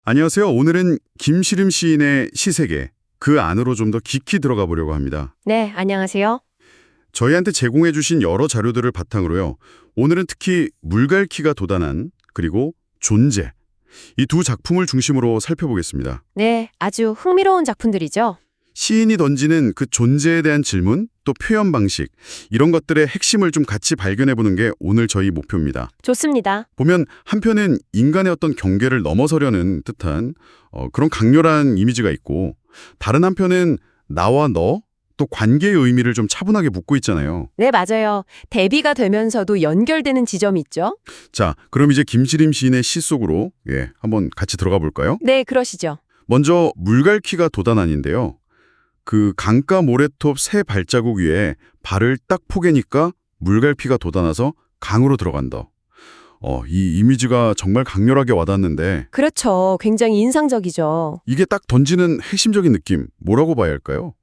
안녕하세요. 오늘은 김시름 시인의 시세계, 그 안으로 좀 더 깊이 들어가 보려고 합니다. 네, 안녕하세요. 저희한테 제공해 주신 여러 자료들을 바탕으로요. 오늘은 특히 물갈퀴가 도단한, 그리고 존재, 이 두 작품을 중심으로 살펴보겠습니다. 네, 아주 흥미로운 작품들이죠. 시인이 던지는 그 존재에 대한 질문, 또 표현 방식, 이런 것들의 핵심을 좀 같이 발견해 보는 게 오늘 저희 목표입니다. 좋습니다. 보면 한편은 인간의 어떤 경계를 넘어서려는 듯한 그런 강렬한 이미지가 있고, 다른 한편은 나와 너, 또 관계의 의미를 좀 차분하게 묻고 있잖아요. 네, 맞아요. 대비가 되면서도 연결되는 지점이 있죠. 자, 그럼 이제 김시림 시인의 시 속으로 한번 같이 들어가 볼까요? 네, 그러시죠. 먼저 물갈퀴가 도단한인데요. 그 강가 모래톱 새 발자국 위에 발을 딱 포개니까 물갈퀴가 돋아나서 강으로 들어간다. 이 이미지가 정말 강렬하게 와닿는데 그렇죠. 굉장히 인상적이죠. 이게 딱 던지는 핵심적인 느낌, 뭐라고 봐야 할까요?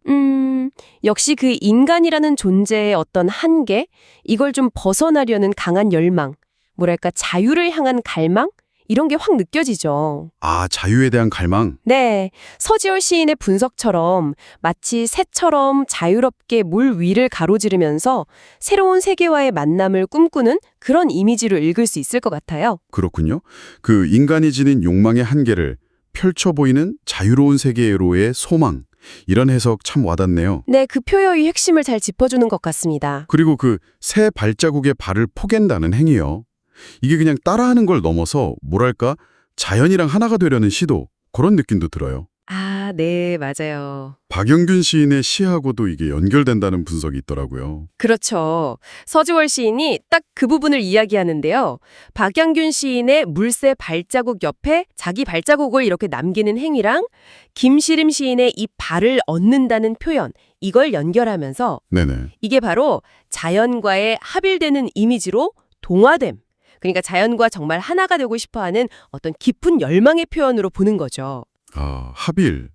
역시 그 인간이라는 존재의 어떤 한계, 이걸 좀 벗어나려는 강한 열망, 뭐랄까 자유를 향한 갈망? 이런 게 확 느껴지죠. 아, 자유에 대한 갈망? 네, 서지열 시인의 분석처럼 마치 새처럼 자유롭게 물 위를 가로지르면서 새로운 세계와의 만남을 꿈꾸는 그런 이미지로 읽을 수 있을 것 같아요. 그렇군요. 그 인간이 지닌 욕망의 한계를 펼쳐 보이는 자유로운 세계로의 소망, 이런 해석 참 와닿네요. 네, 그 표현의 핵심을 잘 짚어주는 것 같습니다. 그리고 그 새 발자국에 발을 포갠다는 행위요. 이게 그냥 따라하는 걸 넘어서 뭐랄까 자연이랑 하나가 되려는 시도, 그런 느낌도 들어요. 아, 네, 맞아요. 박영균 시인의 시하고도 이게 연결된다는 분석이 있더라고요. 그렇죠. 서지월 시인이 딱 그 부분을 이야기하는데요. 박양균 시인의 물새 발자국 옆에 자기 발자국을 이렇게 남기는 행위랑 김시림 시인의 이 발을 얻는다는 표현, 이걸 연결하면서 네네. 이게 바로 자연과의 합일되는 이미지로 동화됨. 그러니까 자연과 정말 하나가 되고 싶어하는 어떤 깊은 열망의 표현으로 보는 거죠. 아, 합일.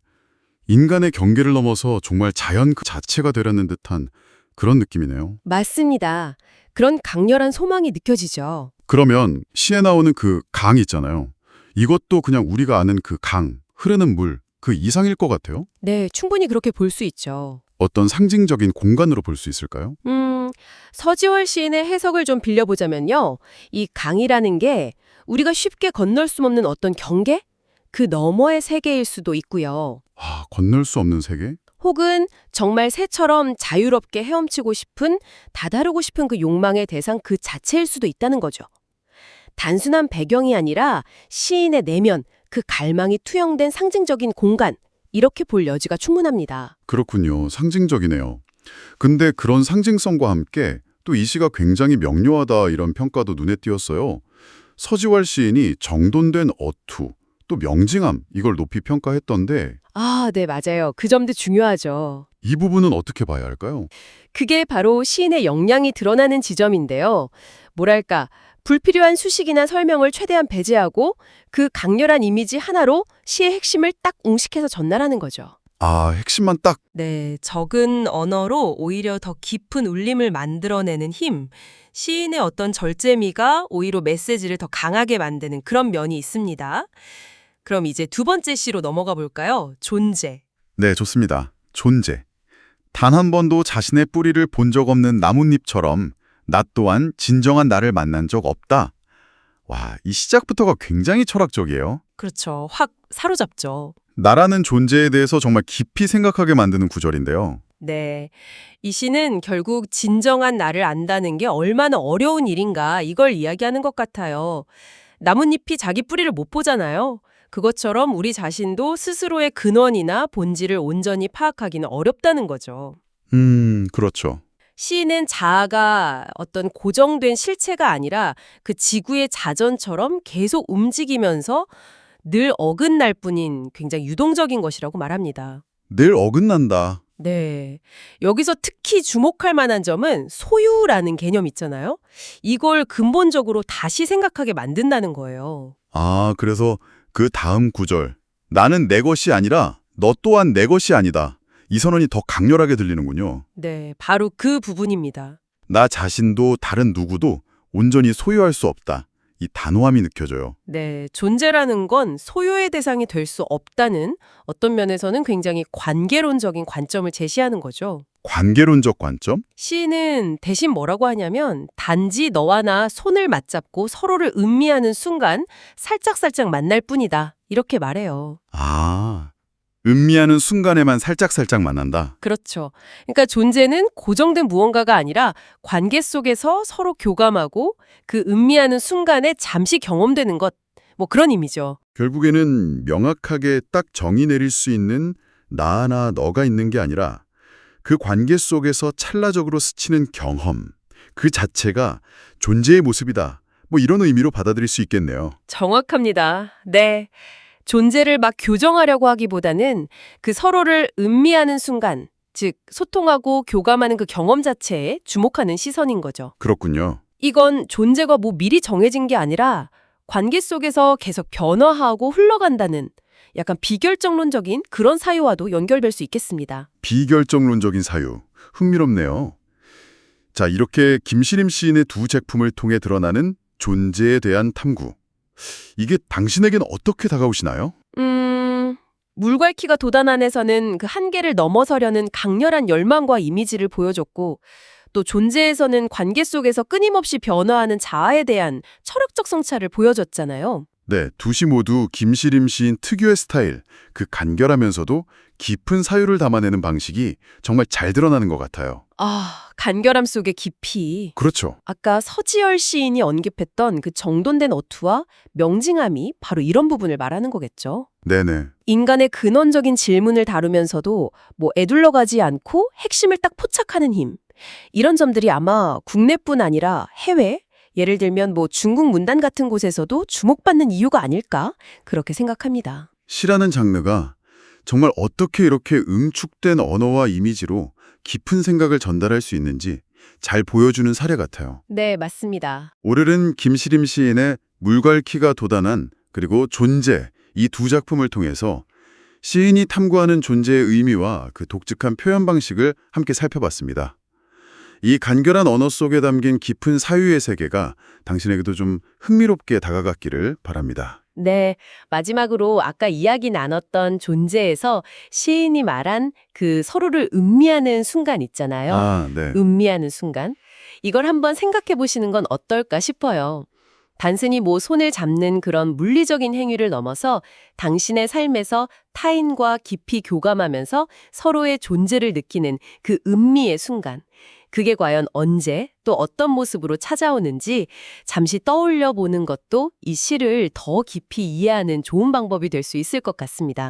인간의 경계를 넘어서 정말 자연 그 자체가 되려는 듯한 그런 느낌이네요. 맞습니다. 그런 강렬한 소망이 느껴지죠. 그러면 시에 나오는 그 강 있잖아요. 이것도 그냥 우리가 아는 그 강, 흐르는 물, 그 이상일 것 같아요. 네, 충분히 그렇게 볼 수 있죠. 어떤 상징적인 공간으로 볼 수 있을까요? 서지월 시인의 해석을 좀 빌려보자면요. 이 강이라는 게 우리가 쉽게 건널 수 없는 어떤 경계? 그 너머의 세계일 수도 있고요. 아, 건널 수 없는 세계? 혹은 정말 새처럼 자유롭게 헤엄치고 싶은, 다다르고 싶은 그 욕망의 대상 그 자체일 수도 있다는 거죠. 단순한 배경이 아니라 시인의 내면, 그 갈망이 투영된 상징적인 공간, 이렇게 볼 여지가 충분합니다. 그렇군요. 상징적이네요. 근데 그런 상징성과 함께 또 이 시가 굉장히 명료하다 이런 평가도 눈에 띄었어요. 서지월 시인이 정돈된 어투, 또 명징함 이걸 높이 평가했던데 아, 네, 맞아요. 그 점도 중요하죠. 이 부분은 어떻게 봐야 할까요? 그게 바로 시인의 역량이 드러나는 지점인데요. 뭐랄까, 불필요한 수식이나 설명을 최대한 배제하고 그 강렬한 이미지 하나로 시의 핵심을 딱 웅식해서 전달하는 거죠. 아, 핵심만 딱. 네, 적은 언어로 오히려 더 깊은 울림을 만들어내는 힘, 시인의 어떤 절제미가 오히려 메시지를 더 강하게 만드는 그런 면이 있습니다. 그럼 이제 두 번째 시로 넘어가 볼까요? 존재. 네, 좋습니다. 존재. 단 한 번도 자신의 뿌리를 본 적 없는 나뭇잎처럼 나 또한 진정한 나를 만난 적 없다. 와, 이 시작부터가 굉장히 철학적이에요. 그렇죠. 확 사로잡죠. 나라는 존재에 대해서 정말 깊이 생각하게 만드는 구절인데요. 네. 이 시는 결국 진정한 나를 안다는 게 얼마나 어려운 일인가 이걸 이야기하는 것 같아요. 나뭇잎이 자기 뿌리를 못 보잖아요. 그것처럼 우리 자신도 스스로의 근원이나 본질을 온전히 파악하기는 어렵다는 거죠. 그렇죠. 시인은 자아가 어떤 고정된 실체가 아니라 그 지구의 자전처럼 계속 움직이면서 늘 어긋날 뿐인 굉장히 유동적인 것이라고 말합니다. 늘 어긋난다. 네. 여기서 특히 주목할 만한 점은 소유라는 개념 있잖아요. 이걸 근본적으로 다시 생각하게 만든다는 거예요. 아, 그래서 그 다음 구절. 나는 내 것이 아니라 너 또한 내 것이 아니다. 이 선언이 더 강렬하게 들리는군요. 네, 바로 그 부분입니다. 나 자신도 다른 누구도 온전히 소유할 수 없다. 이 단호함이 느껴져요. 네, 존재라는 건 소유의 대상이 될 수 없다는 어떤 면에서는 굉장히 관계론적인 관점을 제시하는 거죠. 관계론적 관점? 시인은 대신 뭐라고 하냐면 단지 너와 나 손을 맞잡고 서로를 음미하는 순간 살짝살짝 만날 뿐이다. 이렇게 말해요. 아, 음미하는 순간에만 살짝살짝 만난다. 그렇죠. 그러니까 존재는 고정된 무언가가 아니라 관계 속에서 서로 교감하고 그 음미하는 순간에 잠시 경험되는 것. 뭐 그런 의미죠. 결국에는 명확하게 딱 정의 내릴 수 있는 나나 너가 있는 게 아니라 그 관계 속에서 찰나적으로 스치는 경험, 그 자체가 존재의 모습이다. 뭐 이런 의미로 받아들일 수 있겠네요. 정확합니다. 네. 존재를 막 교정하려고 하기보다는 그 서로를 음미하는 순간, 즉 소통하고 교감하는 그 경험 자체에 주목하는 시선인 거죠. 그렇군요. 이건 존재가 뭐 미리 정해진 게 아니라 관계 속에서 계속 변화하고 흘러간다는 약간 비결정론적인 그런 사유와도 연결될 수 있겠습니다. 비결정론적인 사유. 흥미롭네요. 자, 이렇게 김시림 시인의 두 작품을 통해 드러나는 존재에 대한 탐구. 이게 당신에겐 어떻게 다가오시나요? 물갈퀴가 돋아 안에서는 그 한계를 넘어서려는 강렬한 열망과 이미지를 보여줬고 또 존재에서는 관계 속에서 끊임없이 변화하는 자아에 대한 철학적 성찰을 보여줬잖아요. 네, 두시 모두 김시림 시인 특유의 스타일, 그 간결하면서도 깊은 사유를 담아내는 방식이 정말 잘 드러나는 것 같아요. 아, 간결함 속의 깊이. 그렇죠. 아까 서지열 시인이 언급했던 그 정돈된 어투와 명징함이 바로 이런 부분을 말하는 거겠죠. 네네. 인간의 근원적인 질문을 다루면서도 뭐 애둘러가지 않고 핵심을 딱 포착하는 힘. 이런 점들이 아마 국내뿐 아니라 해외, 예를 들면 뭐 중국 문단 같은 곳에서도 주목받는 이유가 아닐까? 그렇게 생각합니다. 시라는 장르가 정말 어떻게 이렇게 응축된 언어와 이미지로 깊은 생각을 전달할 수 있는지 잘 보여주는 사례 같아요. 네, 맞습니다. 오늘은 김시림 시인의 물갈퀴가 돋아난 그리고 존재 이 두 작품을 통해서 시인이 탐구하는 존재의 의미와 그 독특한 표현 방식을 함께 살펴봤습니다. 이 간결한 언어 속에 담긴 깊은 사유의 세계가 당신에게도 좀 흥미롭게 다가갔기를 바랍니다. 네, 마지막으로 아까 이야기 나눴던 존재에서 시인이 말한 그 서로를 음미하는 순간 있잖아요. 아, 네. 음미하는 순간. 이걸 한번 생각해 보시는 건 어떨까 싶어요. 단순히 뭐 손을 잡는 그런 물리적인 행위를 넘어서 당신의 삶에서 타인과 깊이 교감하면서 서로의 존재를 느끼는 그 음미의 순간. 그게 과연 언제 또 어떤 모습으로 찾아오는지 잠시 떠올려 보는 것도 이 시를 더 깊이 이해하는 좋은 방법이 될 수 있을 것 같습니다.